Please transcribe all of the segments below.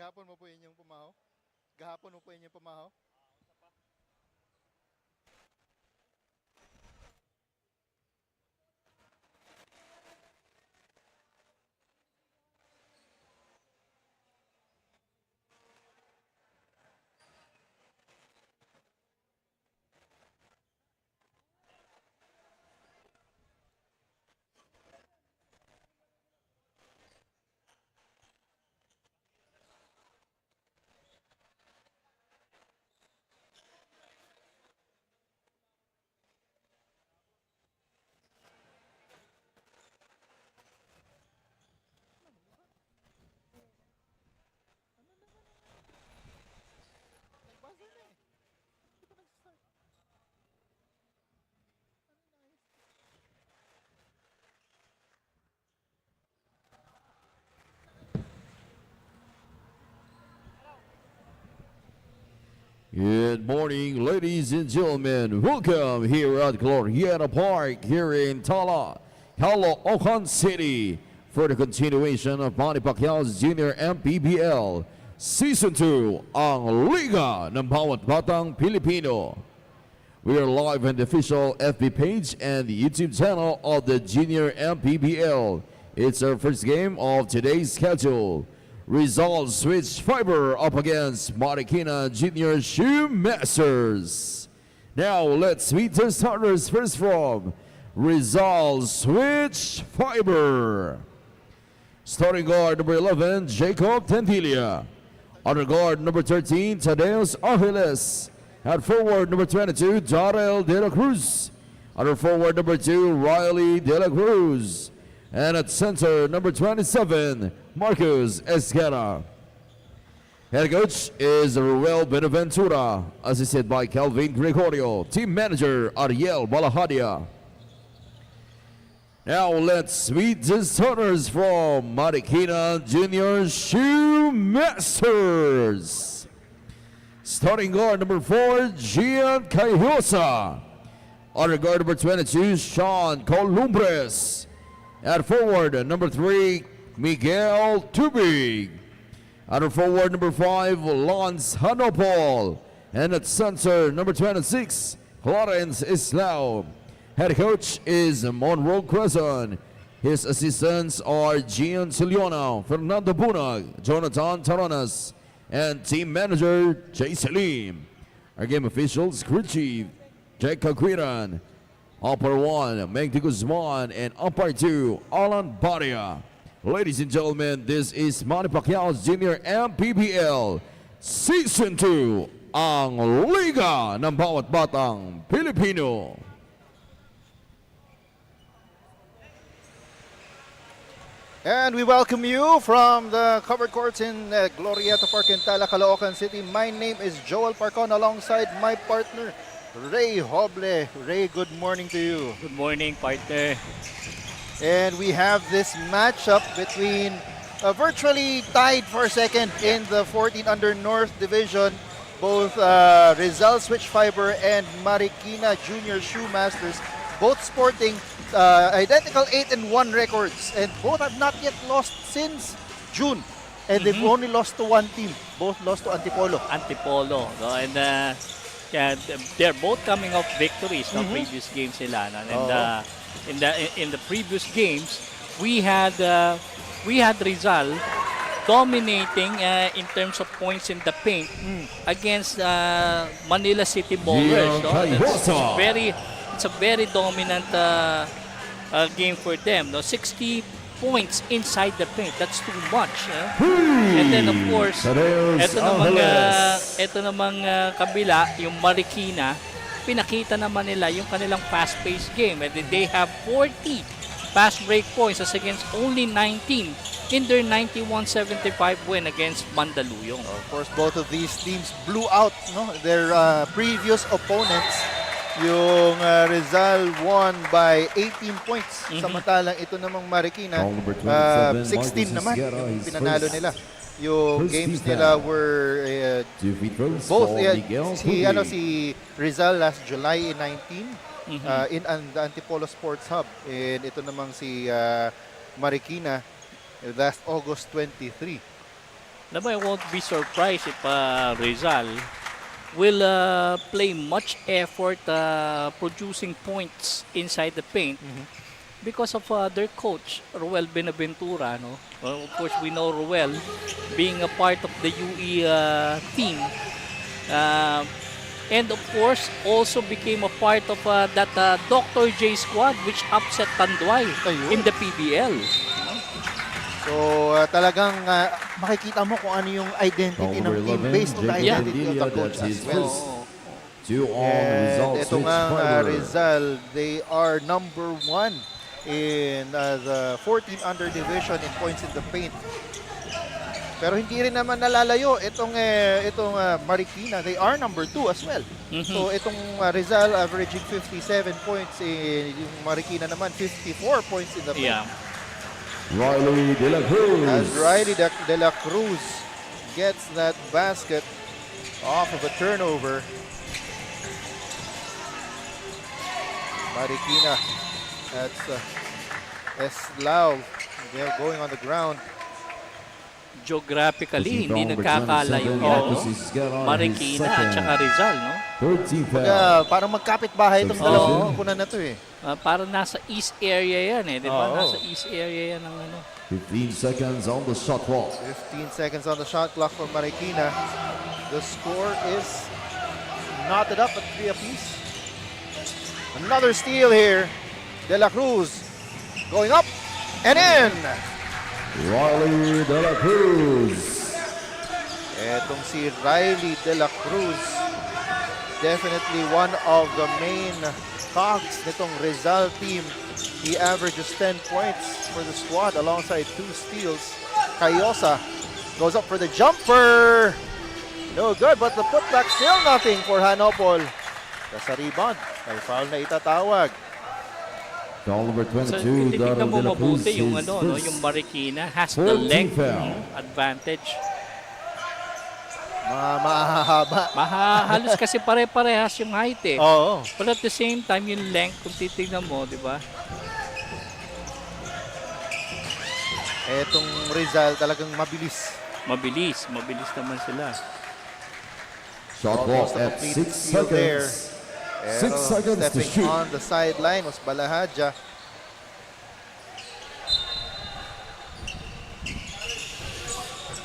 Gahapon mo po yun yung pumaho? Gahapon mo po yun yung pumaho? Buzzer na eh. Hindi pa nag-start. Good morning, ladies and gentlemen. Welcome here at Glorietta Park here in Tala, Caloocan City for the continuation of Manny Pacquiao's Junior MPBL Season 2 ang Liga ng Bawat Batang Pilipino. We are live on the official FB page and the YouTube channel of the Junior MPBL. It's our first game of today's schedule. Rizal switch fiber up against Marikina Junior Shoemasters. Now let's meet the starters first from Rizal switch fiber. Starting guard number 11, Jacob Tentilia. Under guard number 13, Tadeus Angeles. At forward number 22, Darrell De La Cruz. Under forward number 2, Riley De La Cruz. And at center, number 27, Marcos Esquera. Head coach is Ruel Benaventura, assisted by Calvin Gregorio. Team manager, Ariel Balahadia. Now let's meet the starters from Marikina Junior Shoemasters. Starting guard number 4, Gian Cayosa. Under guard number 22, Sean Columbres. At forward, number 3, Miguel Tubig. At forward, number 5, Lance Hanopol. And at center, number 26, Clarence Islao. Head coach is Monroe Quezon. His assistants are Gian Siliona, Fernando Bunag, Jonathan Taronas, and team manager, Jay Salim. Our game officials, crew chief, Jack Caquiran. Umpire 1, Mengti Guzman, and Umpire 2, Alan Baria. Ladies and gentlemen, this is Manny Pacquiao's Junior MPBL Season 2, ang Liga ng Bawat Batang Pilipino. And we welcome you from the covered courts in Glorietta Park in Tala, Caloocan City. My name is Joel Parcon alongside my partner, Ray Hoble. Ray, good morning to you. Good morning, partner. And we have this matchup between virtually tied for second in the 14 under North Division. Both Rizal Switch Fiber and Marikina Junior Shoemasters, both sporting identical 8-1 records, and both have not yet lost since June. And they've only lost to one team. Both lost to Antipolo. Antipolo. No? And yeah, they're both coming off victories no previous games sila. No? And in the previous games, we had Rizal dominating in terms of points in the paint against Manila City Bowlers. No? It's a very dominant game for them. No? 60 points inside the paint. That's too much. And then of course, ito namang kabila, yung Marikina, pinakita naman nila yung kanilang fast-paced game. And they have 40 fast break points as against only 19 in their 91-75 win against Mandaluyong. Of course, both of these teams blew out their previous opponents. Yung Rizal won by 18 points. Samantalang ito namang Marikina, 16 naman yung pinanalo nila. Yung games nila were both si Rizal last July 19 in the Antipolo Sports Hub. And ito namang si Marikina last August 23. Alam mo, I won't be surprised if Rizal will play much effort producing points inside the paint because of their coach, Ruel Benaventura. No? Well, of course, we know Ruel being a part of the UE team. Uh, and of course, also became a part of that Dr. J squad which upset Tanduay Ayun. in the PBL. So talagang makikita mo kung ano yung identity ng team based on the identity of the coach as well. And ito nga Rizal, they are number 1 in the 14 under division in points in the paint. Pero hindi rin naman nalalayo itong Marikina, they are number 2 as well. So itong Rizal averaging 57 points, yung Marikina naman 54 points in the paint. Yeah. Riley De La Cruz. As Riley De La Cruz gets that basket off of a turnover. Marikina, that's Eslao. They're going on the ground. Geographically, hindi nagkakalayo Marikina at saka Rizal, no? Parang magkapit-bahay itong dalawang kunan na to eh. Parang nasa east area yan eh, di ba? Nasa east area yan ng ano. 15 seconds on the shot clock. 15 seconds on the shot clock for Marikina. The score is knotted up at 3 apiece. Another steal here. De La Cruz going up and in. Riley De La Cruz. Etong si Riley De La Cruz, definitely one of the main cogs nitong Rizal team. He averages 10 points for the squad alongside 2 steals. Cayosa goes up for the jumper. No good, but the putback still nothing for Hanopol. Sa rebound, may foul na itatawag. Foul number So, 22, titignan Darrell mo De La Cruz. mabuti yung, his ano, no, first yung Marikina has the 14 length foul. advantage. Mahahaba. Halos kasi pare-parehas yung height eh. Oo. But at the same time, yung length, kung titignan mo, di ba? Etong Rizal talagang mabilis. Mabilis naman sila. Shot clock Almost a at completed 6 steal there. seconds. Pero 6 seconds to stepping shoot. on the sideline was Balahadja.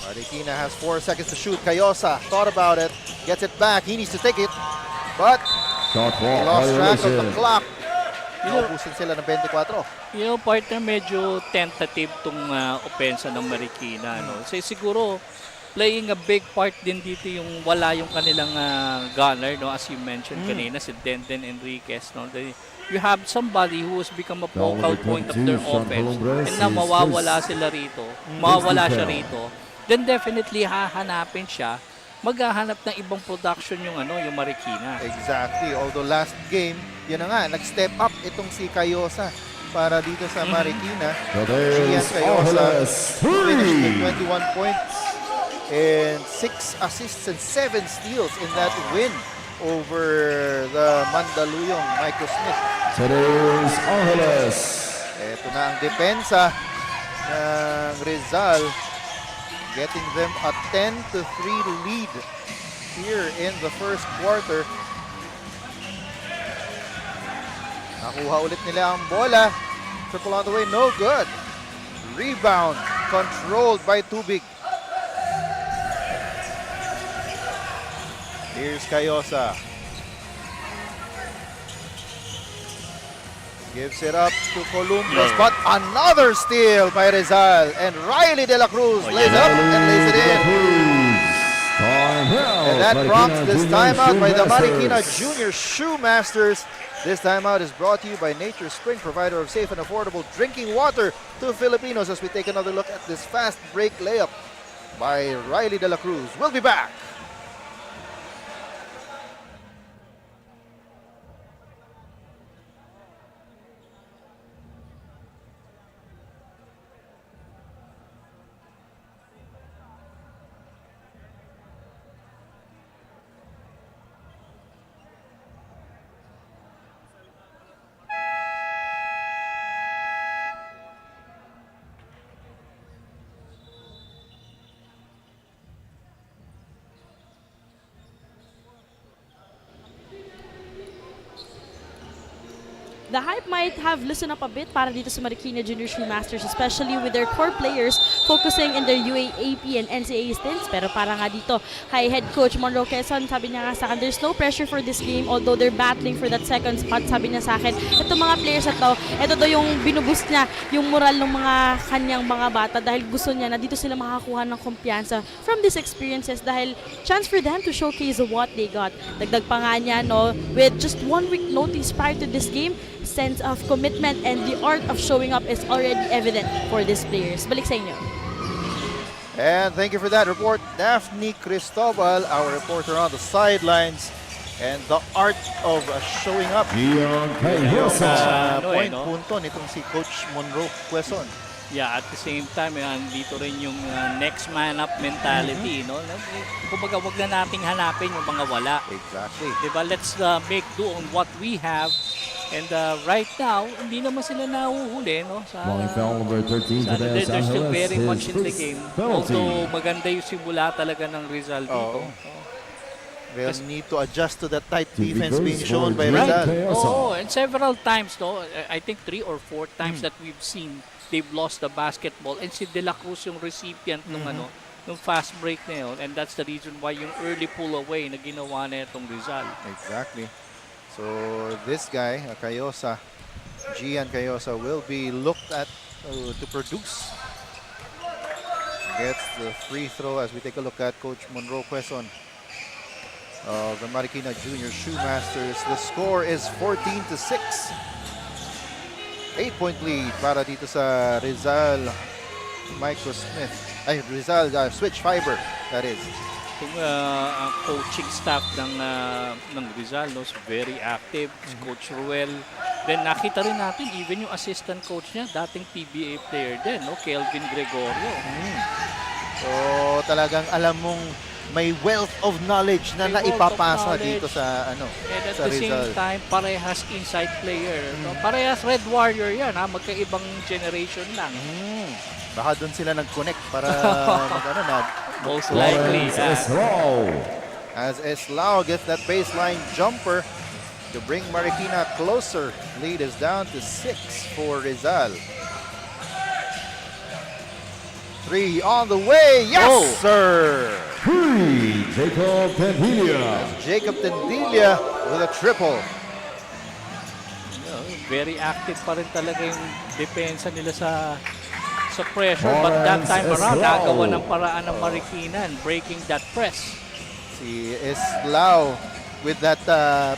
Marikina has 4 seconds to shoot. Cayosa thought about it, gets it back. He needs to take it, but Shot he clock lost track of the violation. clock. Naubusan sila ng 24. You know, partner, medyo tentative tong opensa ng Marikina. No? So, siguro, playing a big part din dito yung wala yung kanilang gunner, no? As you mentioned kanina, si Denden Enriquez. No? You have somebody who has become a focal point of their offense and na mawawala sila rito, mawawala siya rito, then definitely hahanapin siya, maghahanap ng ibang production yung yung Marikina. Exactly. Although last game, yun na nga, nag-step up itong si Cayosa para dito sa Marikina. So there's Cayosa finished with 3. 21 points and 6 assists and 7 steals in that win over the Mandaluyong Michael Smith. So there's Angeles. Ito na ang depensa ng Rizal, getting them a 10-3 lead here in the first quarter. Nakuha ulit nila ang bola. Triple on the way, no good. Rebound controlled by Tubig. Here's Cayosa. Gives it up to Columbus, but another steal by Rizal. And Riley De La Cruz lays it up and lays it in. And that prompts this timeout by the Marikina Junior Shoemasters. This timeout is brought to you by Nature Spring, provider of safe and affordable drinking water to Filipinos, as we take another look at this fast break layup by Riley De La Cruz. We'll be back. the hype might have loosened up a bit para dito sa Marikina Junior Shoemasters, especially with their core players focusing in their UAAP and NCAA stints. Pero para nga dito, kay head coach Monroe Quezon, sabi niya nga sa akin, there's no pressure for this game, although they're battling for that second spot. Sabi niya sa akin, itong mga players na to, ito daw yung binuboost niya, yung moral ng mga kanyang mga bata dahil gusto niya na dito sila makakuha ng kumpiyansa from these experiences dahil chance for them to showcase what they got. Dagdag pa nga niya, no, with just 1 week notice prior to this game, sense of commitment and the art of showing up is already evident for these players. Balik sa inyo. And thank you for that report, Daphne Cristobal, our reporter on the sidelines. And the art of showing up. Punto nitong si Coach Monroe Quezon. Yeah, at the same time, dito rin yung next man up mentality, no? Kumbaga, wag na nating hanapin yung mga wala. Exactly. Diba? Let's make do on what we have. And right now, hindi naman sila nahuhuli, no? They're still very much in the game. Although maganda yung simula talaga ng Rizal dito. They'll need to adjust to that tight defense being shown by Rizal. Oh, and several times, no? I think 3 or 4 times that we've seen they've lost the basketball. And si De La Cruz yung recipient nung nung fast break na yun. And that's the reason why yung early pull away na ginawa na itong Rizal. Exactly. So this guy, Cayosa, Gian Cayosa, will be looked at to produce. Gets the free throw as we take a look at Coach Monroe Quezon of the Marikina Junior Shoemasters. The score is 14-6. 8-point lead para dito sa Rizal Microsmith. Ay, Rizal Switch Fiber, that is. Itong coaching staff ng Rizal, no, is very active. Coach Ruel. Then nakita rin natin, even yung assistant coach niya, dating PBA player din, no, Kelvin Gregorio. So talagang alam mong may wealth of knowledge na naipapasa dito sa and at sa the Rizal. same time, parehas inside player. No? Parehas Red Warrior yan, ha? Magkaibang generation lang. Baka doon sila nag-connect para Most likely. As Eslao gets that baseline jumper to bring Marikina closer. Lead is down to 6 for Rizal. 3 on the way. Yes, sir. Jacob Tendilla. Jacob Tendilla with a triple. Very active pa rin talaga yung depensa nila sa pressure. But that time around, nagawa ng paraan ng Marikina and breaking that press. Si Eslao with that,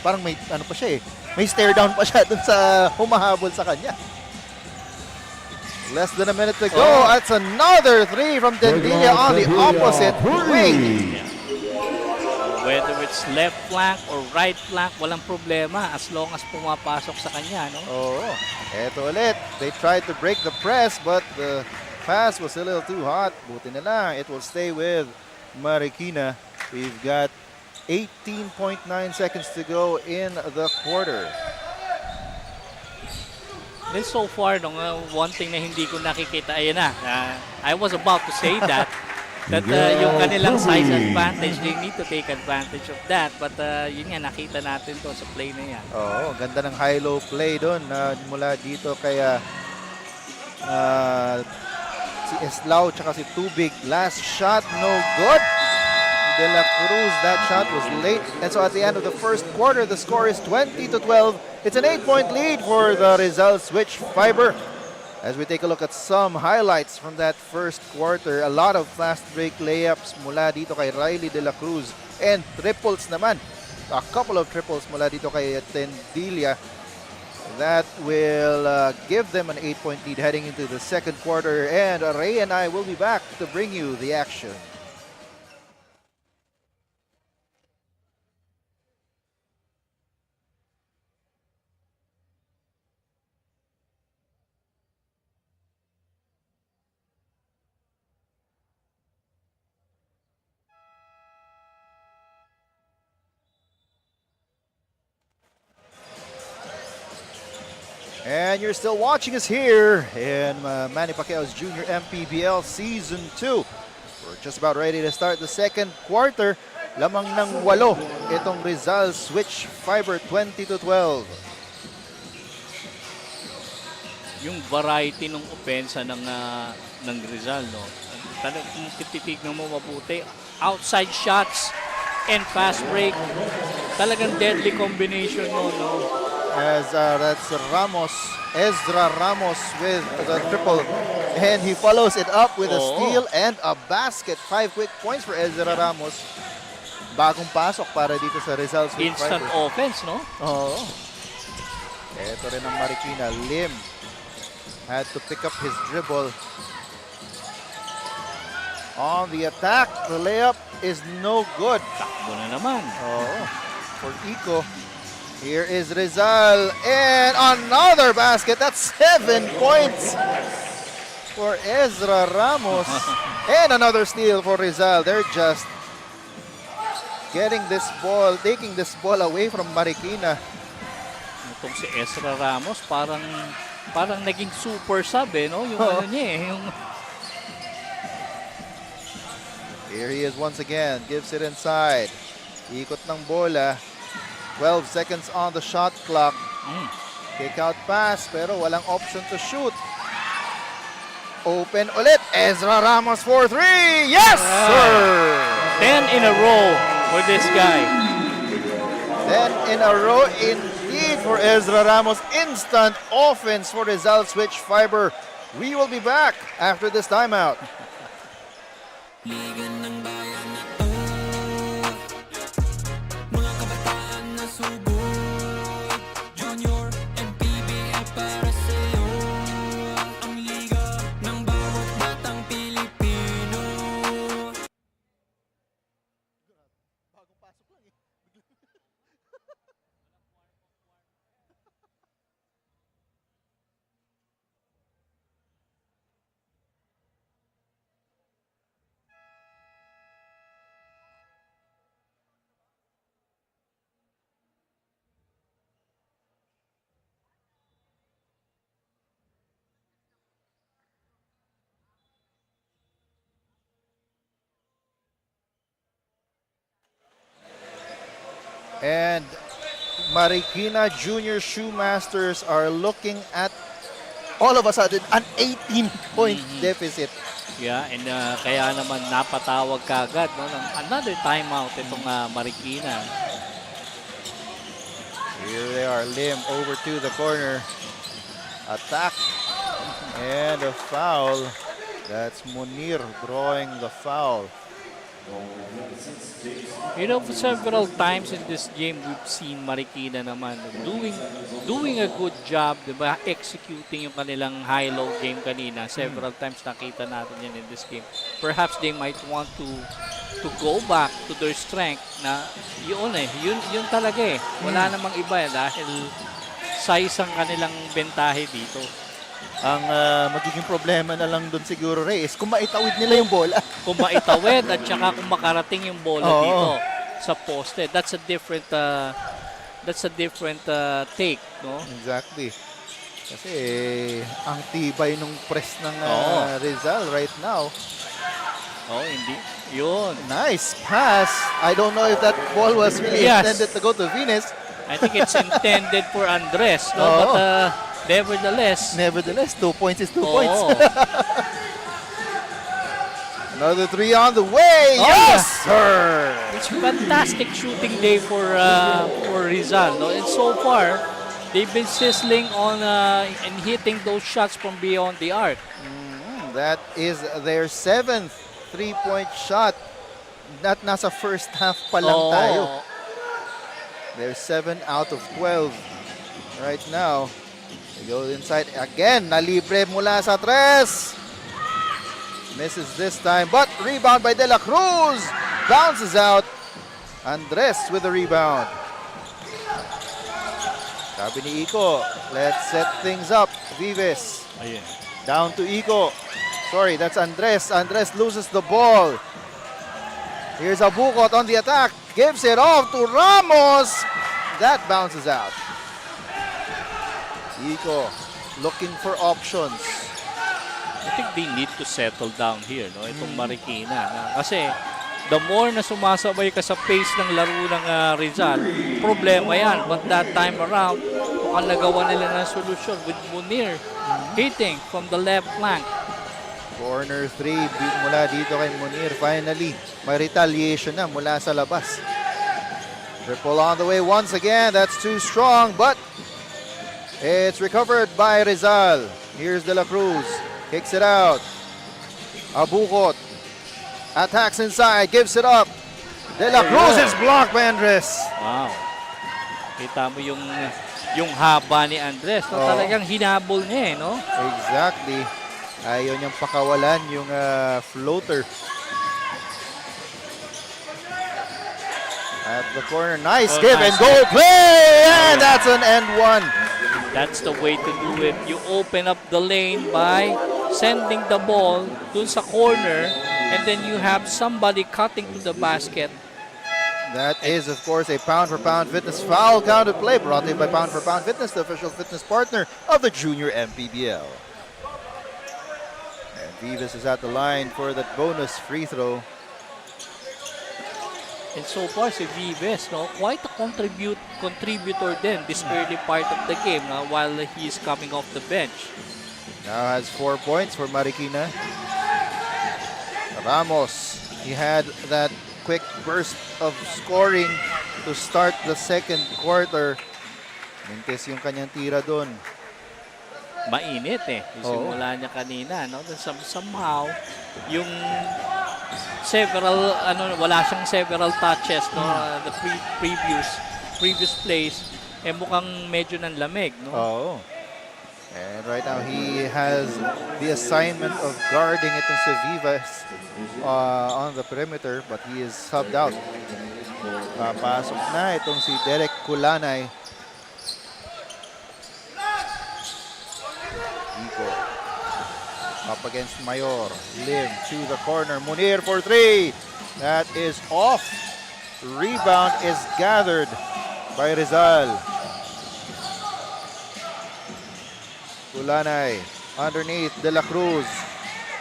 parang may, ano pa siya eh, may stare down pa siya dun sa humahabol sa kanya. Less than a minute to go. That's another 3 from Tendilla on the opposite wing. Whether it's left flank or right flank, walang problema as long as pumapasok sa kanya, no? Eto ulit. They tried to break the press but the pass was a little too hot. Buti na lang. It will stay with Marikina. We've got 18.9 seconds to go in the quarter. Then so far, one thing na hindi ko nakikita, ayan na. I was about to say that yung kanilang size advantage, they need to take advantage of that. But yun nga, nakita natin to sa play na yan. Ganda ng high-low play doon mula dito kaya si Eslao tsaka si Tubig. Last shot, no good. De La Cruz, that shot was late. And so at the end of the first quarter, the score is 20-12. It's an 8-point lead for the Rizal Switch Fiber. As we take a look at some highlights from that first quarter, a lot of fast break layups mula dito kay Riley De La Cruz and triples naman. A couple of triples mula dito kay Tendilla. That will give them an 8-point lead heading into the second quarter. And Ray and I will be back to bring you the action. And you're still watching us here in Manny Pacquiao's Junior MPBL Season 2. We're just about ready to start the second quarter. Lamang ng 8 itong Rizal Switch Fiber 20-12. yung variety ng opensa ng Rizal, no? Talagang kung titignan mo mabuti, outside shots and fast break, talagang deadly combination mo, no? As that's Ezra Ramos with the triple. And he follows it up with a steal and a basket. 5 quick points for Ezra Ramos. Bagong pasok para dito sa Rizal Sweet Instant Fighters. offense, no? Oo. Ito rin ang Marikina. Lim had to pick up his dribble. On the attack, the layup is no good. Takbo na naman. Oh, for Iko. Here is Rizal and another basket. That's 7 points for Ezra Ramos. And another steal for Rizal. They're just getting this ball, taking this ball away from Marikina. Itong si Ezra Ramos, parang naging super sub, eh, no? Yung ano niya, eh, yung... Here he is once again, gives it inside. Ikot ng bola. 12 seconds on the shot clock. Kick out pass, pero walang option to shoot. Open ulit. Ezra Ramos for 3. Yes, sir! 10 in a row for this guy. 10 in a row indeed for Ezra Ramos. Instant offense for Rizal Switch Fiber. We will be back after this timeout. Liga ng bayan na to, mga kabataan na sugod, Junior, MPBL para sa'yo, ang liga ng bawat batang Pilipino. And Marikina Junior Shoemasters are looking at all of a sudden an 18-point deficit. Yeah, and kaya naman napatawag kagad, no, ng another timeout itong Marikina. Here they are, Lim over to the corner. Attack and a foul. That's Munir drawing the foul. You know, several times in this game, we've seen Marikina naman doing a good job, diba? Executing yung kanilang high-low game kanina. Several times nakita natin yan in this game. Perhaps they might want to go back to their strength na yun talaga eh. Wala namang iba eh, dahil size ang kanilang bentahe dito. Ang magiging problema na lang doon siguro, Ray, is kung maitawid nila yung bola. Kung maitawid at saka kung makarating yung bola dito sa poste. That's a different take, no? Exactly. Kasi ang tibay nung press ng Rizal right now. Oh, hindi. Yun. Nice pass. I don't know if that ball was really intended to go to Venus. I think it's intended for Andres, no? But nevertheless, 2 points is 2 points. Another 3 on the way. Yes, sir. It's fantastic shooting day for Rizal, no? And so far, they've been sizzling on and hitting those shots from beyond the arc. That is their 7th 3-point shot. That nasa first half pa lang tayo. They're 7 out of 12 right now. They go inside again. Nalibre mula sa tres. Misses this time, but rebound by De La Cruz. Bounces out. Andres with the rebound. Sabi ni Iko, let's set things up. Vives. Ayan. Down to Iko. Sorry, that's Andres. Andres loses the ball. Here's Abukot on the attack. Gives it off to Ramos. That bounces out. Iko looking for options. I think they need to settle down here, no? Itong Marikina. Kasi the more na sumasabay ka sa pace ng laro ng Rizal, problema yan. But that time around, mukhang nagawa nila ng solusyon with Munir hitting from the left flank. Corner 3 mula dito kay Munir. Finally, may retaliation na mula sa labas. Triple on the way once again. That's too strong, but it's recovered by Rizal. Here's De La Cruz. Kicks it out. Abukot. Attacks inside. Gives it up. De La Cruz is blocked by Andres. Wow. Kita mo yung haba ni Andres. No? Talagang hinabol niya, no? Exactly. Ayaw niyang pakawalan yung floater. At the corner, nice give and goal play! And that's an end one. That's the way to do it. You open up the lane by sending the ball dun sa corner and then you have somebody cutting to the basket. That is, of course, a pound-for-pound fitness foul counted play brought to you by Pound for Pound Fitness, the official fitness partner of the Junior MPBL. And Vivas is at the line for that bonus free throw. And so far, si Vives, no, quite a contributor din this early part of the game while he is coming off the bench. Now has 4 points for Marikina. Ramos, he had that quick burst of scoring to start the second quarter. Mintes yung kanyang tira doon. Mainit eh. Simula niya kanina, no? Somehow, yung wala siyang several touches, no? The previous plays, mukhang medyo nanlamig, no? Oh. And right now he has the assignment of guarding itong si Vivas on the perimeter, but he is subbed out. Papasok na itong si Derek Kulanay. Iko up against Mayor. Lim to the corner. Munir for 3. That is off. Rebound is gathered by Rizal. Kulanay underneath. De La Cruz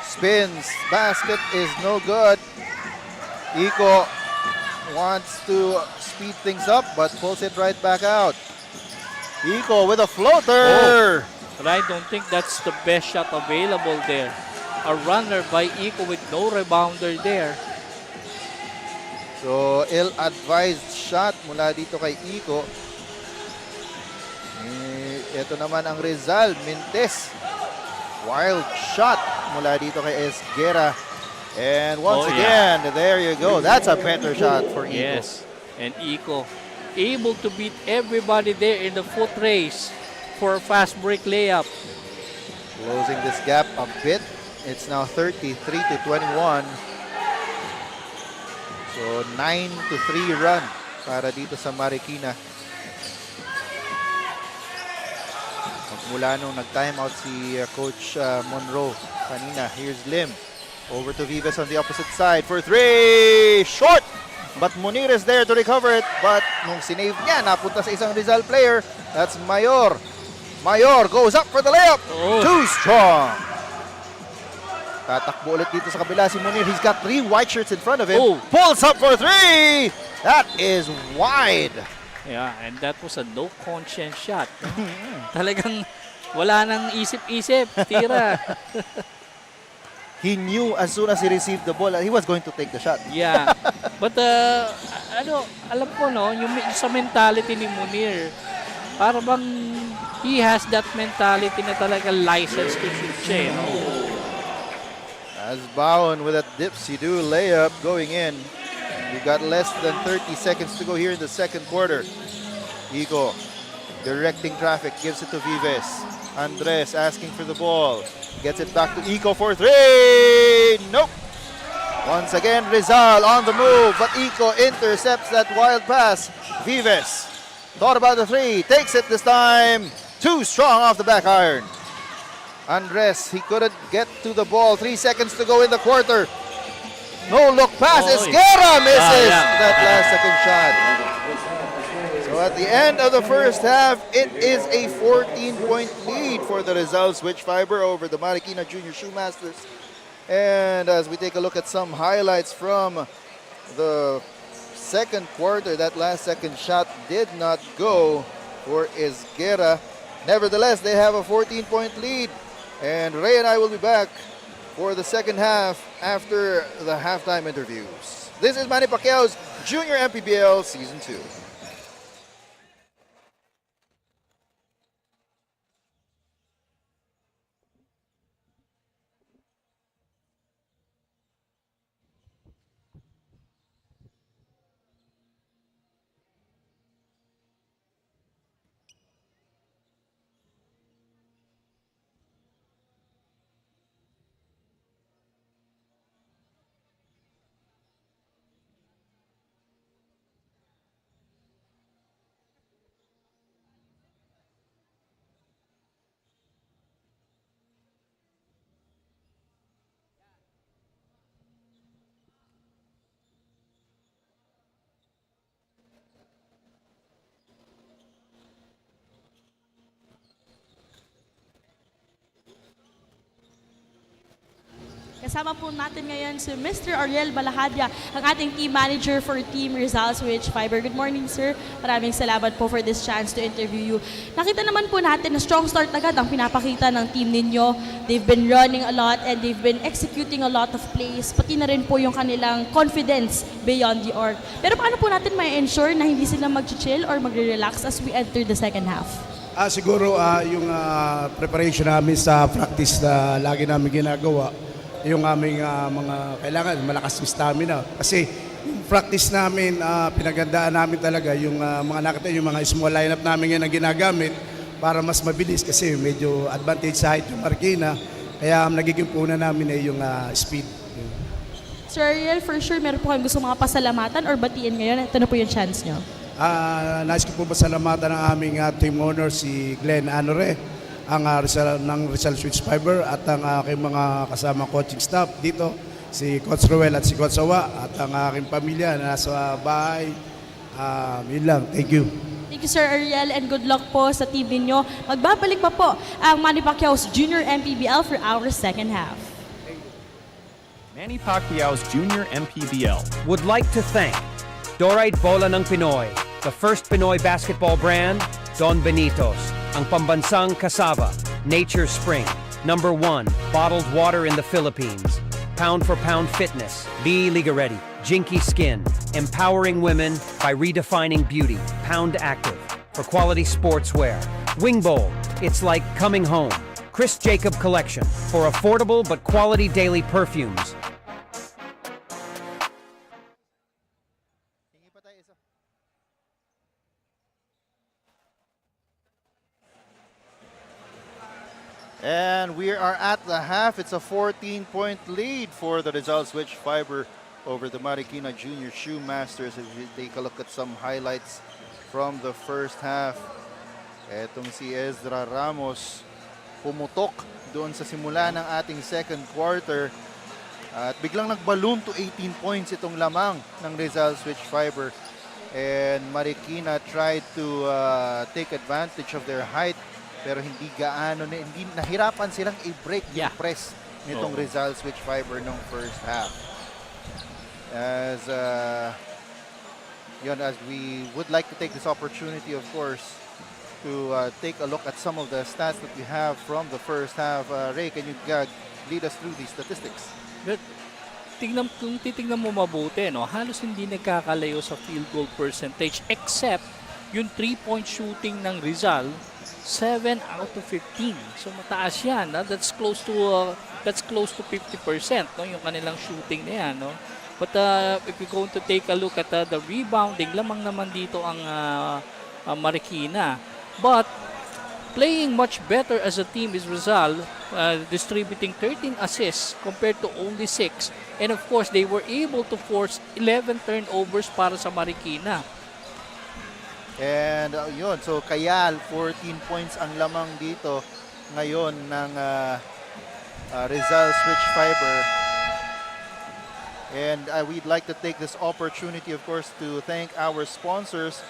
spins. Basket is no good. Iko wants to speed things up but pulls it right back out. Iko with a floater. But I don't think that's the best shot available there. A runner by Iko with no rebounder there. So, ill-advised shot mula dito kay Iko. Ito naman ang Rizal. Mintes. Wild shot mula dito kay Esguera. And once again, there you go. That's a better shot for Iko. Yes. And Iko able to beat everybody there in the foot race for a fast break layup. Closing this gap a bit. It's now 33-21. So 9-3 run para dito sa Marikina. Mula nung nag-timeout si Coach Monroe kanina. Here's Lim. Over to Vivas on the opposite side for 3. Short! But Munir is there to recover it. But nung sinave niya, napunta sa isang Rizal player. That's Mayor. Mayor goes up for the layup. Too strong. Tatakbo ulit dito sa kabila si Munir. He's got 3 white shirts in front of him. Pulls up for 3. That is wide. Yeah, and that was a no conscience shot. Talagang wala nang isip-isip. Tira. He knew as soon as he received the ball, he was going to take the shot. Yeah. But alam ko no, yung sa mentality ni Munir, para bang he has that mentality na talaga license to shoot siya, no? As Bowen with a dipsy-do layup going in. We've got less than 30 seconds to go here in the second quarter. Iko directing traffic, gives it to Vives. Andres asking for the ball. Gets it back to Iko for 3. Nope. Once again, Rizal on the move, but Iko intercepts that wild pass. Vives thought about the 3. Takes it this time. Too strong off the back iron. Andres, he couldn't get to the ball. 3 seconds to go in the quarter. No look pass. Esguera misses that last second shot. So at the end of the first half, it is a 14-point lead for the Rizal Switch Fiber over the Marikina Junior Shoemasters. And as we take a look at some highlights from the second quarter, that last second shot did not go for Esguerra. Nevertheless, they have a 14-point lead. And Ray and I will be back for the second half after the halftime interviews. This is Manny Pacquiao's Junior MPBL Season 2. Kasama po natin ngayon si Mr. Ariel Balahadya, ang ating team manager for Team Rizal Switch Fiber. Good morning, sir. Maraming salamat po for this chance to interview you. Nakita naman po natin na strong start agad ang pinapakita ng team ninyo. They've been running a lot and they've been executing a lot of plays. Pati na rin po yung kanilang confidence beyond the arc. Pero paano po natin may ensure na hindi sila mag-chill or magre-relax as we enter the second half? Siguro yung preparation namin sa practice na lagi namin ginagawa, yung aming mga kailangan, malakas yung stamina. Kasi yung practice namin, pinagandaan namin talaga yung mga nakita, yung mga small lineup namin ngayon na ginagamit para mas mabilis kasi medyo advantage sa height yung Marikina. Kaya nagiging puna namin ay yung speed. Sir Ariel, for sure, meron po kayong gusto mga pasalamatan or batiin ngayon. Ito na po yung chance nyo. Nais ko po pasalamatan ng aming team owner, si Glenn Anore, ang Rizal Switch Fiber at ang aking mga kasama coaching staff dito, si Coach Ruel at si Coach Awa at ang aking pamilya na nasa bahay. Yun lang. Thank you. Thank you, Sir Ariel, and good luck po sa team ninyo. Magbabalik pa po ang Manny Pacquiao's Junior MPBL for our second half. Manny Pacquiao's Junior MPBL would like to thank Dorite Bola ng Pinoy, the first Pinoy basketball brand, Don Benitos, ang pambansang cassava, Nature Spring, #1 bottled water in the Philippines, Pound for Pound Fitness, B. Ligaretti, Jinky Skin, empowering women by redefining beauty, Pound Active, for quality sportswear, Wing Bowl, it's like coming home, Chris Jacob Collection, for affordable but quality daily perfumes, And we are at the half. It's a 14-point lead for the Rizal Switch Fiber over the Marikina Junior Shoemasters. If you take a look at some highlights from the first half, etong si Ezra Ramos pumutok doon sa simula ng ating second quarter. At biglang nag-balloon to 18 points itong lamang ng Rizal Switch Fiber. And Marikina tried to take advantage of their height, pero hindi gaano, hindi nahirapan silang i-break yung press nitong Rizal Switch Fiber nung first half. As we would like to take this opportunity, of course, to take a look at some of the stats that we have from the first half. Ray, can you lead us through these statistics? But kung titingnan mo mabuti, no, halos hindi nagkakalayo sa field goal percentage except yung 3-point shooting ng Rizal, 7 out of 15. So mataas yan. That's close to 50%, no, yung kanilang shooting na yan, no. But if you're going to take a look at the rebounding, lamang naman dito ang Marikina. But playing much better as a team is Rizal, distributing 13 assists compared to only 6. And of course, they were able to force 11 turnovers para sa Marikina. And yun, so kaya 14 points ang lamang dito ngayon ng Rizal Switch Fiber. And we'd like to take this opportunity, of course, to thank our sponsors,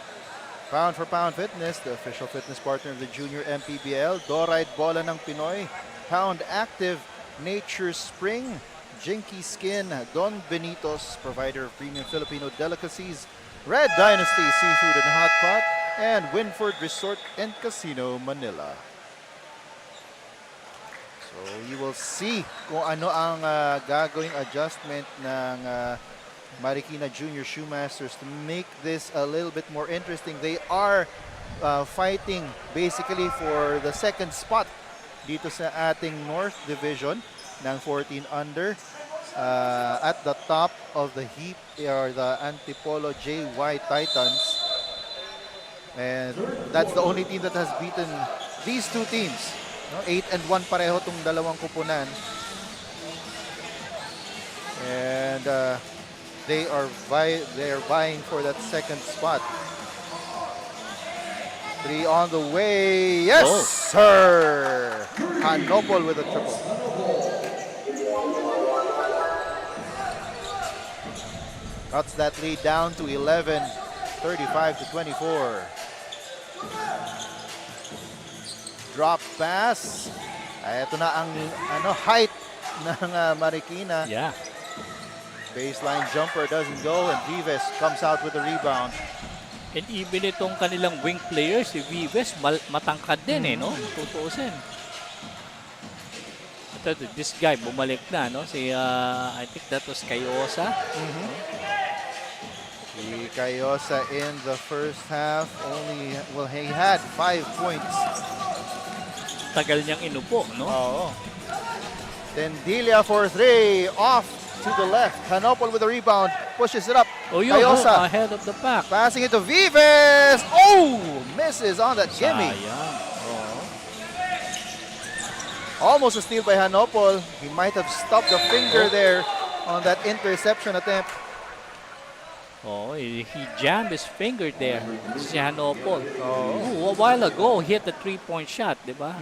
Pound for Pound Fitness, the official fitness partner of the Junior MPBL, Dorite Bola ng Pinoy, Pound Active, Nature Spring, Jinky Skin, Don Benitos, provider of premium Filipino delicacies, Red Dynasty Seafood and Hot Pot, and Winford Resort and Casino, Manila. So you will see kung ano ang gagawing adjustment ng Marikina Junior Shoemasters to make this a little bit more interesting. They are fighting basically for the second spot dito sa ating North Division ng 14 under. At the top of the heap are the Antipolo JY Titans. And that's the only team that has beaten these two teams. No? 8-1 pareho tong dalawang kupunan. And they are vying for that second spot. 3 on the way. Yes, sir! Hanopol with a triple. Cuts that lead down to 11, 35-24. Drop pass. Ito na ang height ng Marikina. Yeah. Baseline jumper doesn't go and Vives comes out with the rebound. And even itong kanilang wing players, si Vives, matangkad din no? Tutuusin. This guy, bumalik na, no? Si, I think that was Cayosa. Si Cayosa in the first half he had 5 points. Tagal niyang inupo, no? Oo. Tendilla for 3, off to the left. Hanopol with the rebound, pushes it up. Cayosa ahead of the pack. passing it to Vives. Oh, misses on that gimme. Sayang. Almost a steal by Hanopol. He might have stopped the finger there on that interception attempt. Oh, he jammed his finger there. Si Hanopol. A while ago, he hit the 3-point shot, di ba?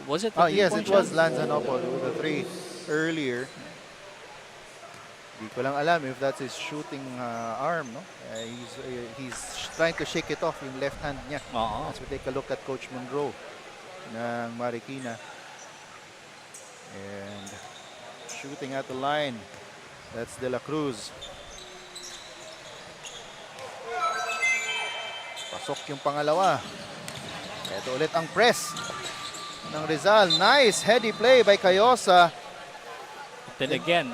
Was it the 3-point yes, it shot? was Lance Hanopol with the 3 earlier. Di ko lang alam if that's his shooting arm, no? He's trying to shake it off yung left hand niya. As we take a look at Coach Monroe ng Marikina. And shooting at the line, that's De La Cruz. Pasok yung pangalawa. Ito ulit ang press ng Rizal. Nice heady play by Cayosa. Then again,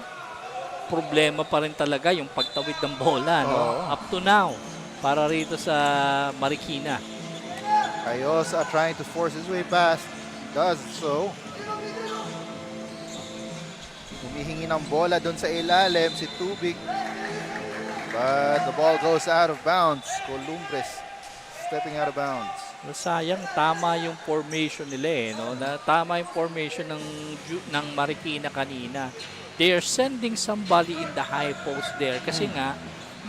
problema pa rin talaga yung pagtawid ng bola, no? Up to now, para rito sa Marikina. Cayosa trying to force his way past. Does so. Humihingi ng bola doon sa ilalim si Tubig. But the ball goes out of bounds. Columbres stepping out of bounds. Sayang, tama yung formation nila no? Tama yung formation ng Marikina kanina. They are sending somebody in the high post there kasi nga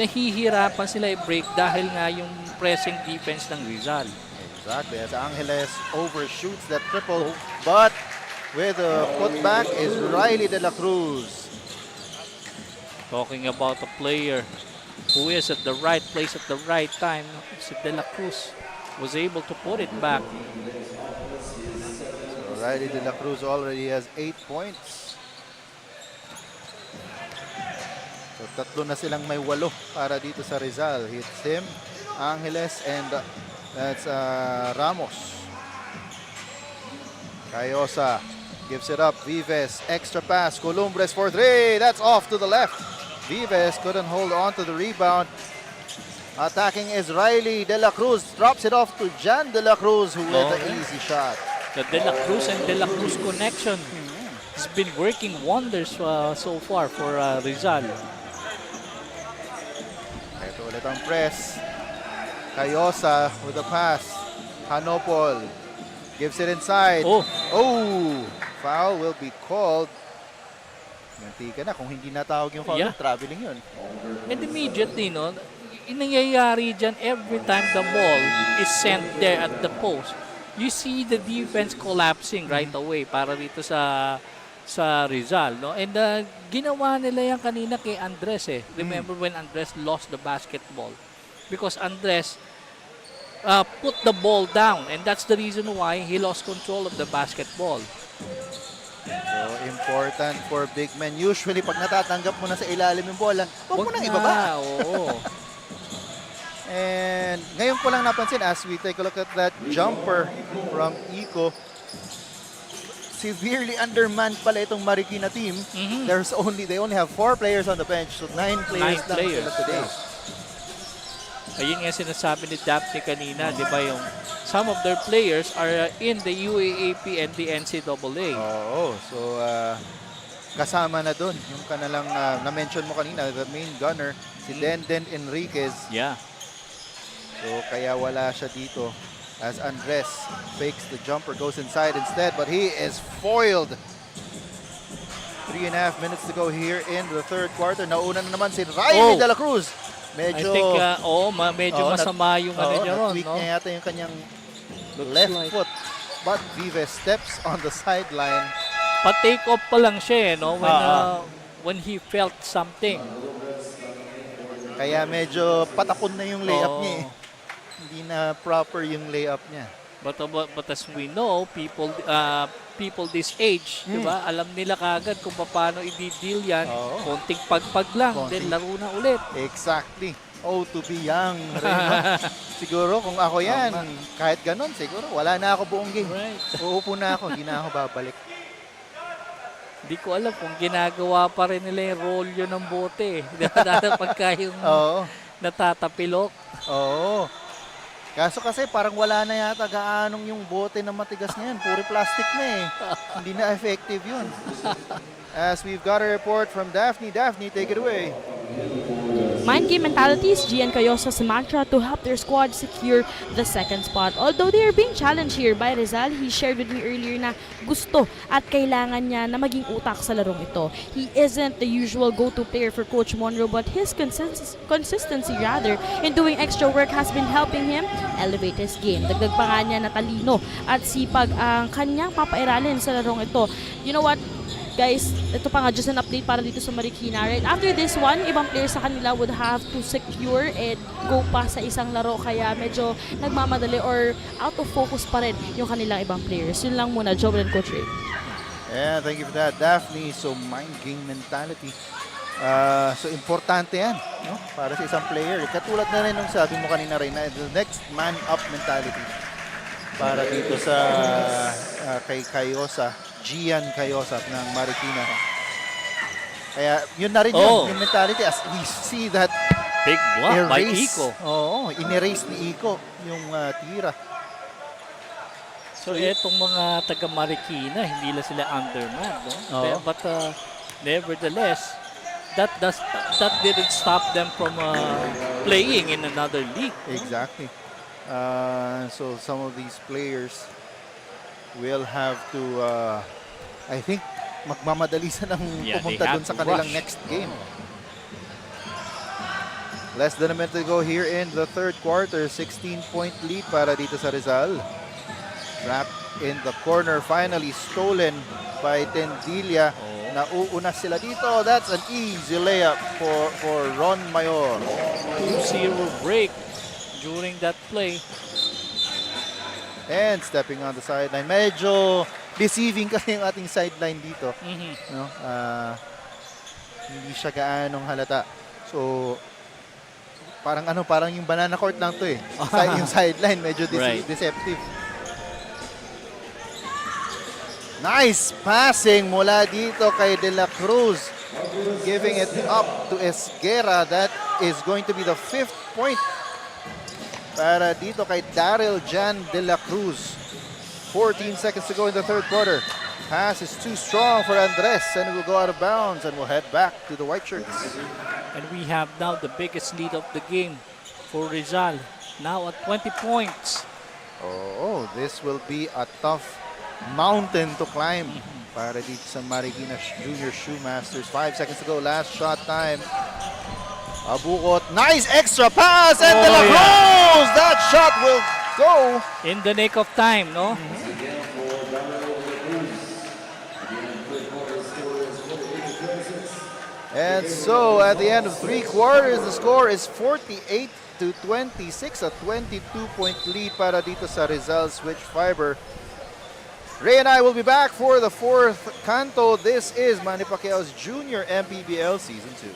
nahihirapan sila i-break dahil nga yung pressing defense ng Rizal. Exactly. As Angeles overshoots that triple, but with a putback is Riley De La Cruz. Talking about a player who is at the right place at the right time, si De La Cruz was able to put it back. So Riley De La Cruz already has 8 points. So tatlo na silang may 8 para dito sa Rizal. Hits him, Angeles, and that's Ramos. Cayosa gives it up. Vives, extra pass. Columbres for 3. That's off to the left. Vives couldn't hold on to the rebound. Attacking is Riley De La Cruz. Drops it off to Jan De La Cruz, who with an easy shot. The De La Cruz and De La Cruz connection has been working wonders so far for Rizal. Ito ulit ang press. Cayosa with the pass. Hanopol gives it inside. Oh, foul will be called. Mantika na kung hindi natawag yung foul, traveling yun. And immediately, no, nangyayari dyan every time the ball is sent there at the post. You see the defense collapsing right away para dito sa Rizal, no? And ginawa nila yan kanina kay Andres Remember when Andres lost the basketball? Because Andres put the ball down and that's the reason why he lost control of the basketball. So, important for big men. Usually, pag natatanggap mo na sa ilalim yung bola, huwag mo nang ibaba. And ngayon ko lang napansin as we take a look at that jumper from Iko. Severely undermanned pala itong Marikina team. They only have 4 players on the bench, so 9 players lang sila today. Ayun nga sinasabi ni Daphne kanina, di ba, yung some of their players are in the UAAP and the NCAA. Oo, so kasama na doon yung kanilang na-mention mo kanina, the main gunner, si Denden Enriquez. Yeah. So kaya wala siya dito as Andres fakes the jumper, goes inside instead, but he is foiled. 3.5 minutes to go here in the third quarter. Nauna na naman si Raimi de la Cruz. Medyo, I think, medyo masama yung ano niya ron. Nat-tweak No? niya yata yung kanyang Looks left like. foot. But Vives steps on the sideline. Pa-take off pa lang siya, no? When he felt something. Kaya medyo patapon na yung layup niya eh. Hindi na proper yung layup niya. But as we know, people this age, di ba? Alam nila kagad kung paano i-deal yan. Konting pagpag lang, then laro na ulit. Exactly. Oh, to be young. Rin, siguro kung ako yan, kahit ganon, siguro wala na ako buong game. Right. Uupo na ako, hindi na ako babalik. Hindi ko alam kung ginagawa pa rin nila yung rolyo ng bote. Dahil pagka yung natatapilok. Oo. Kaso kasi parang wala na yata gaanong yung bote na matigas na yan. Puro plastic na eh. Hindi na effective yun. As we've got a report from Daphne. Daphne, take it away. Mind game mentalities, Gian Cayosa's mantra to help their squad secure the second spot. Although they are being challenged here by Rizal, he shared with me earlier na gusto at kailangan niya na maging utak sa larong ito. He isn't the usual go-to player for Coach Monroe, but his consistency rather in doing extra work has been helping him elevate his game. Dagdag pa nga niya na talino at sipag ang kanyang papairalin sa larong ito. You know what? Guys, ito pa nga, just an update para dito sa Marikina. Right after this one, ibang players sa kanila would have to secure and go pa sa isang laro. Kaya medyo nagmamadali or out of focus pa rin yung kanilang ibang players. Yun lang muna, Joel and Coach Ray. Yeah, thank you for that, Daphne. So, mind game mentality. So, importante yan, no? Para sa isang player. Katulad na rin nung sabi mo kanina, Reyna, the next man up mentality. Para dito sa kay Cayosa. Gian Cayosa ng Marikina. Kaya yun na rin yun, yung mentality as we see that big block by Iko. Oo, in-erase ni Iko yung tira. So etong mga taga Marikina, hindi lang sila underman, no? But nevertheless, that didn't stop them from playing in another league. Exactly. So some of these players will have to, I think, magmamadali sa nang pumunta dun sa kanilang next game. Less than a minute to go here in the third quarter. 16-point lead para dito sa Rizal. Trapped in the corner. Finally stolen by Tendilla. Nauuna sila dito. That's an easy layup for Ron Mayor. 2-0 break during that play. And stepping on the sideline. Medyo deceiving kasi yung ating sideline dito. No? Hindi siya gaanong halata. So, parang yung banana court lang to eh. Yung sideline, medyo deceptive. Nice passing mula dito kay De La Cruz. Giving it up to Esguera. That is going to be the 5th point para dito kay Daryl Jan De La Cruz. 14 seconds to go in the third quarter. Pass is too strong for Andres and it will go out of bounds and we'll head back to the white shirts. And we have now the biggest lead of the game for Rizal. Now at 20 points. Oh, this will be a tough mountain to climb para dito sa Marikina Junior Shoemasters. 5 seconds to go, last shot time. Abukot, nice extra pass, and De La Cruz! That shot will go. In the nick of time, no? And so, at the end of 3 quarters, the score is 48-26, a 22-point lead para dito sa Rizal Switch Fiber. Ray and I will be back for the 4th canto. This is Manny Pacquiao's Junior MPBL Season 2.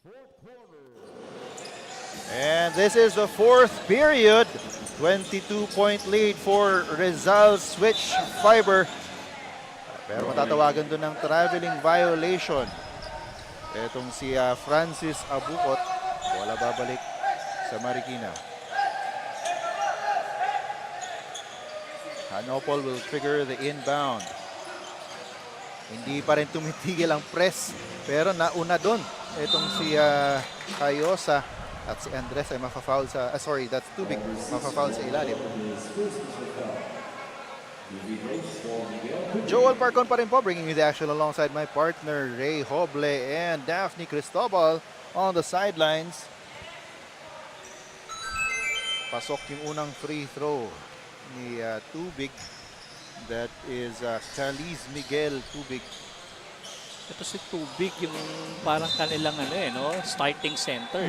Fourth quarter. And this is the fourth period. 22-point lead for Rizal Switch Fiber. Pero matatawagan doon ng traveling violation. Etong si Francis Abucot. Wala babalik sa Marikina. Hanopol will trigger the inbound. Hindi pa rin tumitigil ang press. Pero nauna doon. Etong si Cayosa at si Andres ay mafa-foul sa... sorry, that's too big. Mafa-foul sa ilalim. Joel Parcon pa rin po, bringing you the action alongside my partner Ray Hoble and Daphne Cristobal on the sidelines. Pasok yung unang free throw ni Tubig. That is Caliz Miguel Tubig. Ito si Tubig, yung parang kanilang starting center.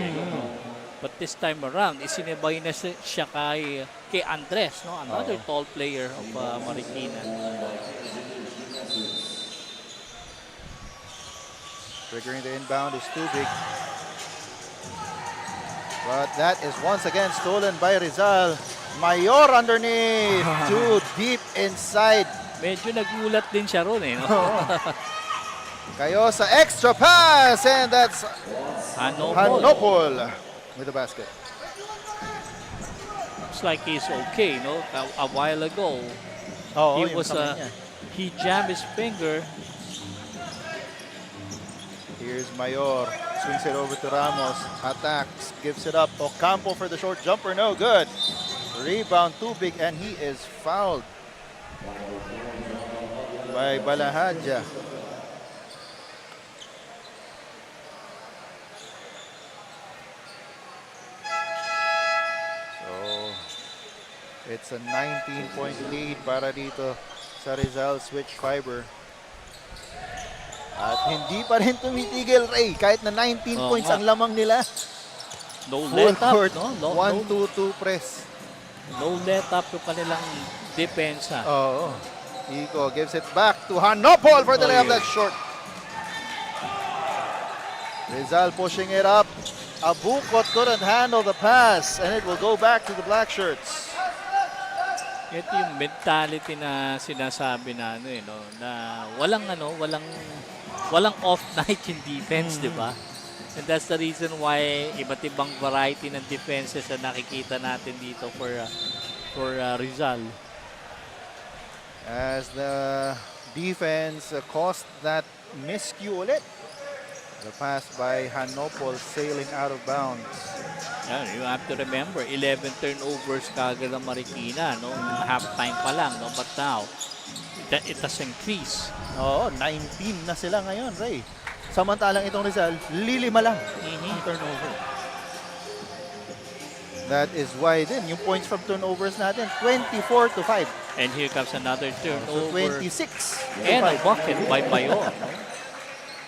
But this time around, isinibay na siya kay Andres, no? Another tall player of Marikina. Triggering the inbound is Tubig. But that is once again stolen by Rizal. Mayor underneath, too deep inside. Medyo nagulat din siya ron no? Cayosa extra pass, and that's Hanopol with the basket. Looks like he's okay, no? A while ago, he jammed his finger. Here's Mayor, swings it over to Ramos, attacks, gives it up. Ocampo for the short jumper, no good. Rebound Tubig, and he is fouled by Balahadja. It's a 19-point lead para dito sa Rizal Switch Fiber. At hindi pa rin tumitigil, Ray, kahit na 19 points ang lamang nila. No Full let up, court, no? 1-2-2 press. No let up yung kanilang depensa. Oo. Iko gives it back to Hanopol for the layup. That's short. Rizal pushing it up. Abucot couldn't handle the pass, and it will go back to the black shirts. Ito yung mentality na sinasabi na na walang off night yung defense, di ba? And that's the reason why iba't ibang variety ng defenses na nakikita natin dito for Rizal. As the defense cost that miscue ulit. The pass by Hanopol sailing out of bounds. Yeah, you have to remember, 11 turnovers kagad ang Marikina, no? Halftime pa lang, no? But now, it has increased. Oo, 19 na sila ngayon, Ray. Samantalang itong Rizal, lilima lang ang turnover. That is why din, yung points from turnovers natin, 24-5. And here comes another turnover. 26. And a bucket by Mayor.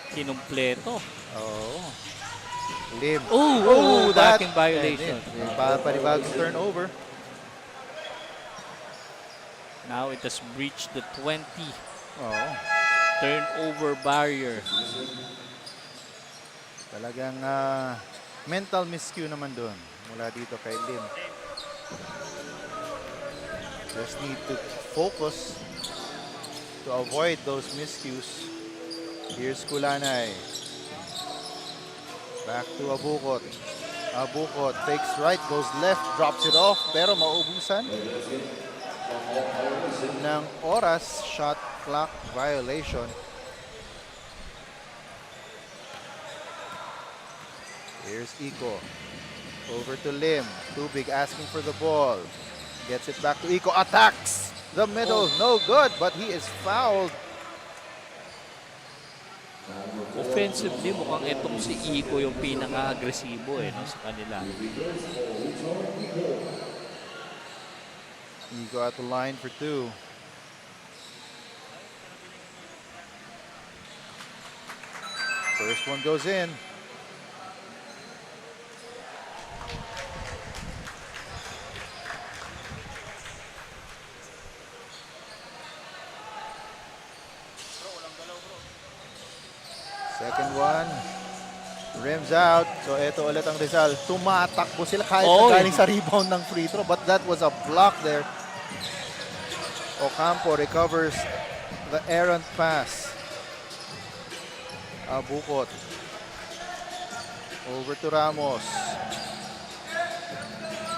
Kinumpleto. Oo. Lim. Backing violation. Panibagong turnover. Now it has breached the 20 turnover barrier. Talagang mental miscue naman doon mula dito kay Lim. Just need to focus to avoid those miscues. Here's Kulanay. Back to Abucot. Abucot fakes right, goes left, drops it off, pero maubusan ng oras, shot clock violation. Here's Iko. Over to Lim. Tubig asking for the ball. Gets it back to Iko. Attacks the middle. No good, but he is fouled. Offensively, mukhang itong si Iko yung pinaka-agresibo sa kanila. Iko at the line for two. First one goes in. Second one. Rims out. So ito ulit ang Rizal. Tumatakbo sila kahit Oh, na galing sa rebound ng free throw. But that was a block there. Ocampo recovers the errant pass. Abukot. Over to Ramos.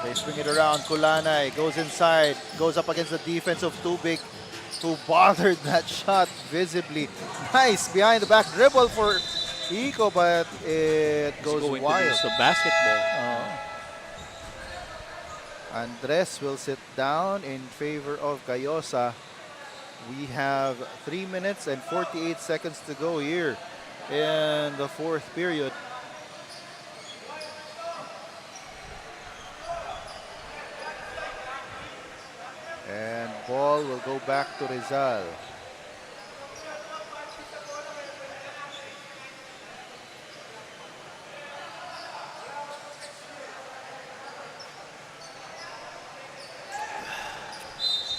They swing it around. Kulanay goes inside. Goes up against the defense of Tubig, who bothered that shot visibly. Nice behind the back dribble for Iko, but it goes Going wild. to use the basketball. Andres will sit down in favor of Cayosa. We have 3 minutes and 48 seconds to go here in the fourth period. And ball will go back to Rizal.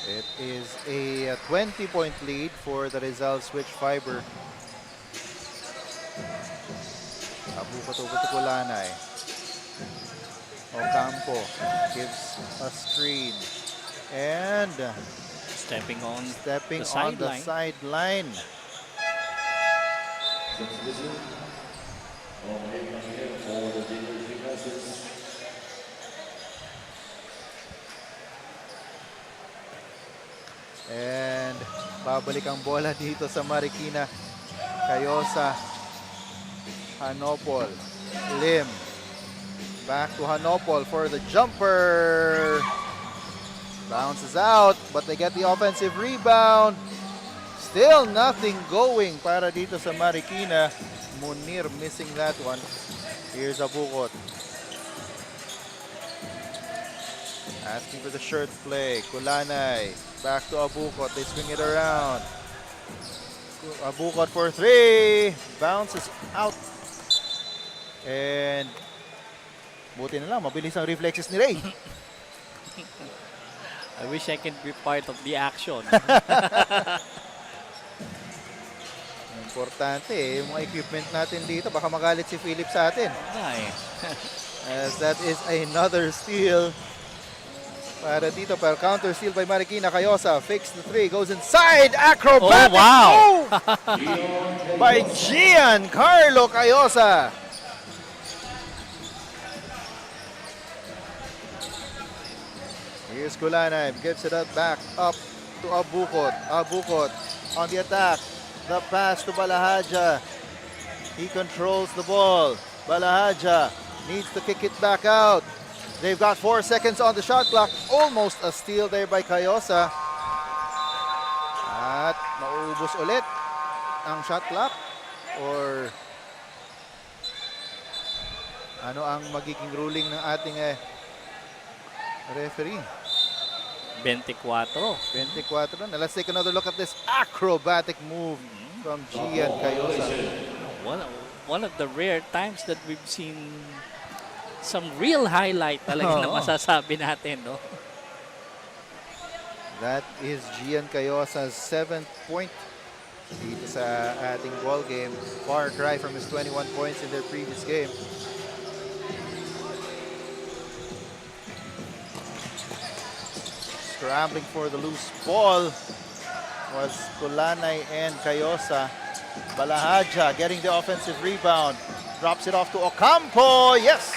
It is a 20-point lead for the Rizal switch fiber. Abukot over to Kulanay. Ocampo gives a screen. And Stepping on stepping the on the sideline. sideline. And babalik ang bola dito sa Marikina. Cayosa. Hanopol. Lim. Back to Hanopol for the jumper. Bounces out, but they get the offensive rebound. Still nothing going para dito sa Marikina. Munir missing that one. Here's Abukot. Asking for the shirt play. Kulanay. Back to Abukot. They swing it around. Abukot for three. Bounces out. And buti na lang, mabilis ang reflexes ni Ray. I wish I could be part of the action. Importante yung mga equipment natin dito. Baka magalit si Philip sa atin. Ay. As that is another steal. Para dito, pero counter steal by Marikina. Cayosa fakes the three, goes inside. Acrobatic Oh, wow. move by Giancarlo Cayosa. Here's Kulanay, gives it back up to Abukot. Abukot on the attack. The pass to Balahaja. He controls the ball. Balahaja needs to kick it back out. They've got 4 seconds on the shot clock. Almost a steal there by Cayosa. At maubos ulit ang shot clock. Or ano ang magiging ruling ng ating referee? 24. 24 na. Let's take another look at this acrobatic move from Gian Cayosa. One of the rare times that we've seen some real highlight talaga na masasabi natin, no? That is Gian Cayosa's 7th point dito sa ating ball game. Far cry from his 21 points in their previous game. Scrambling for the loose ball was Kulanay and Cayosa. Balahaja getting the offensive rebound. Drops it off to Ocampo. Yes!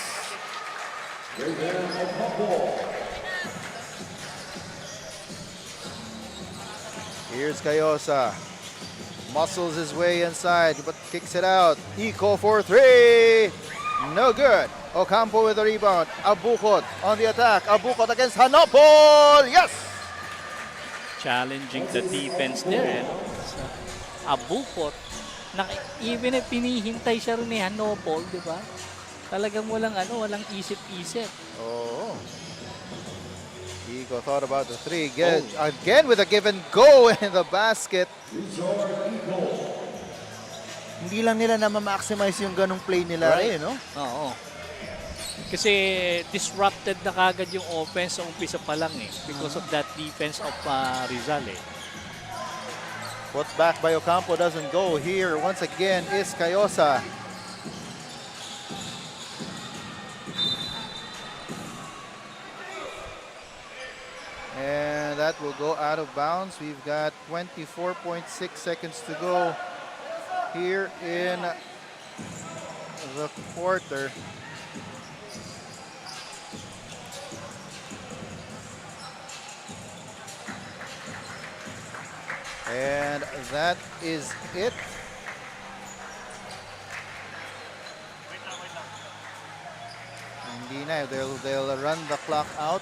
Here's Cayosa. Muscles his way inside, but kicks it out. Iko for three. No good. Ocampo with the rebound. Abukot on the attack. Abukot against Hanopol. Yes! Challenging the defense there, no? Abukot. Even if pinihintay siya rin ni Hanopol, di ba? Talagang walang isip-isip. Oh. Iko thought about the three. Again with a give and go in the basket. Hindi lang nila na ma-maximize yung ganong play nila Right. no? Oo. Kasi disrupted na kagad yung offense sa umpisa pa lang because of that defense of Rizal Put back by Ocampo doesn't go. Here once again is Cayosa. And that will go out of bounds. We've got 24.6 seconds to go here in the quarter. And that is it. Hindi na, they'll run the clock out.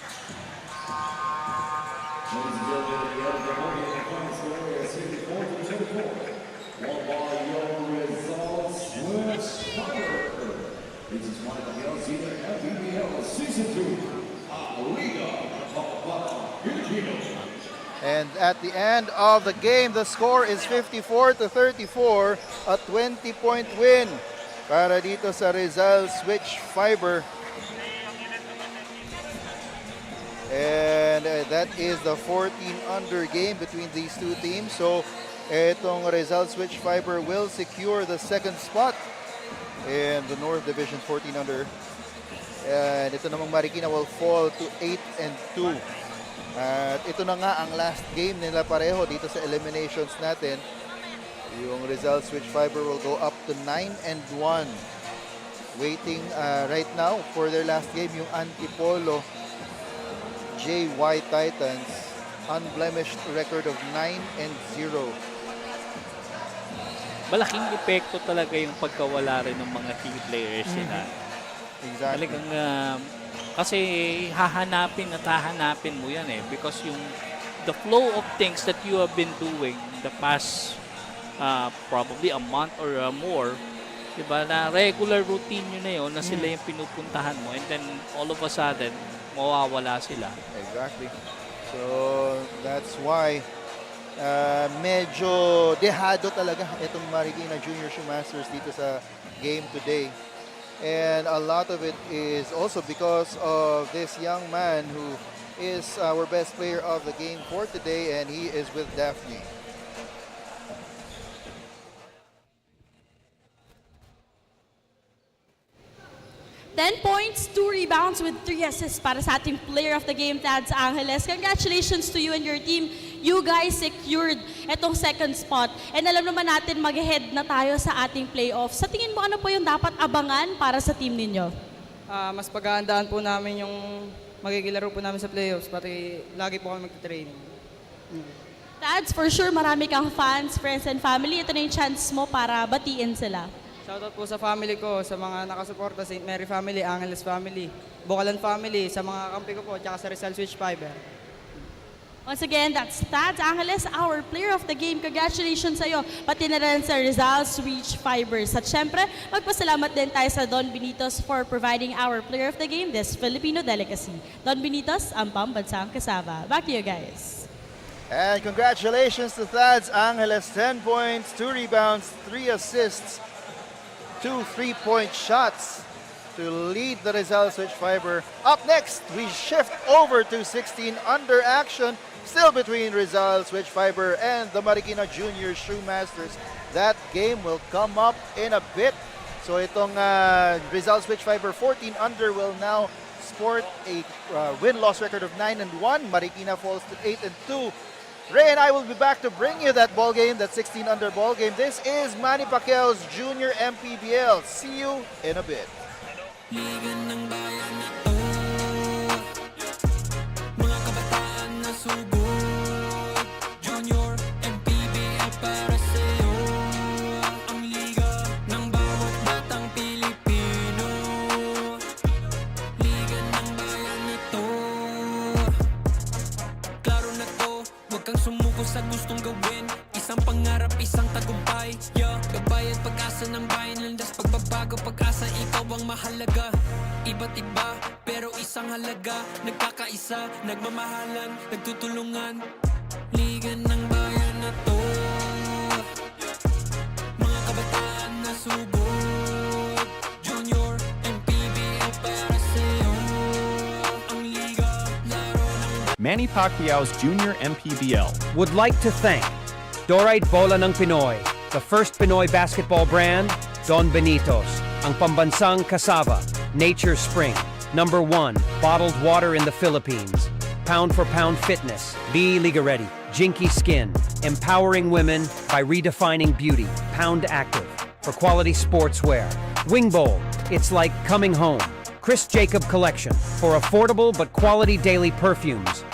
This is one of the MPBL Season 2 Liga Filipino. And at the end of the game, the score is 54-34, a 20-point win para dito sa Rizal Switch Fiber. And that is the 14-under game between these two teams. So, itong Rizal Switch Fiber will secure the second spot in the North Division 14-under. And ito namang Marikina will fall to 8-2. At ito na nga ang last game nila pareho dito sa eliminations natin. Yung Rizal Switch Fiber will go up to 9-1. Waiting right now for their last game, yung Antipolo JY Titans. Unblemished record of 9-0. Malaking epekto talaga yung pagkawala rin ng mga key players nila. Exactly. Talagang kasi hahanapin at hahanapin mo yan because yung the flow of things that you have been doing the past probably a month or more, diba, na regular routine nyo na yun na sila yung pinupuntahan mo, and then all of a sudden mawawala sila. Exactly. So that's why medyo dehado talaga itong Marikina Junior Shoemasters dito sa game today. And a lot of it is also because of this young man who is our best player of the game for today, and he is with Daphne. Ten points, 2 rebounds with 3 assists para sa ating player of the game, Tads Angeles. Congratulations to you and your team. You guys secured itong second spot. And alam naman natin, mag-head na tayo sa ating playoffs. Sa tingin mo, ano po yung dapat abangan para sa team ninyo? Mas paghahandaan po namin yung magigilaro po namin sa playoffs, pati lagi po kami magta-training. Tads, for sure, marami kang fans, friends, and family. Ito na yung chance mo para batiin sila. Shoutout po sa family ko, sa mga nakasuporta, St. Mary family, Angeles family, Bukalan family, sa mga kampi ko po, tsaka sa Rizal Switch Fiber. Once again, that's Tads Angeles, our player of the game. Congratulations sa iyo, pati na rin sa Rizal Switch Fibers. At syempre, magpasalamat din tayo sa Don Benitos for providing our player of the game, this Filipino delicacy. Don Benitos, ang pambansang kasama. Back to you guys. And congratulations to Tads Angeles, 10 points, 2 rebounds, 3 assists, 2 3-point shots to lead the Rizal Switch Fiber. Up next, we shift over to 16-under action, still between Rizal Switch Fiber and the Marikina Junior Shoemasters. That game will come up in a bit. So itong Rizal Switch Fiber 14-under will now sport a win-loss record of 9-1. Marikina falls to 8-2. Ray and I will be back to bring you that ball game, that 16-under ball game. This is Manny Pacquiao's Junior MPBL. See you in a bit. Liga ng bayan na to, mga kabataan na sugod, Junior MPBL para sa'yo, ang liga ng bawat batang Pilipino. Liga ng bayan na to, klaro na to, huwag kang sumuko sa gustong gawin, isang pangarap, isang tagumpay, yeah. Gabay at pag-asa ng bayan, landas pagbabago, pag-asa, ikaw ang mahalaga. Iba't iba, pero isang halaga, nagkakaisa, nagmamahalan, nagtutulungan. Liga ng bayan na to, mga kabataan na sugod, Junior MPBL para sa'yo, ang liga, laro ng Manny Pacquiao's Junior MPBL would like to thank Dorite Bola ng Pinoy, the first Pinoy basketball brand, Don Benitos, ang pambansang cassava, Nature Spring, #1 bottled water in the Philippines, Pound for pound fitness. Be Liga Ready. Jinky Skin. Empowering women by redefining beauty. Pound Active. For quality sportswear. Wing Bowl. It's like coming home. Chris Jacob Collection. For affordable but quality daily perfumes.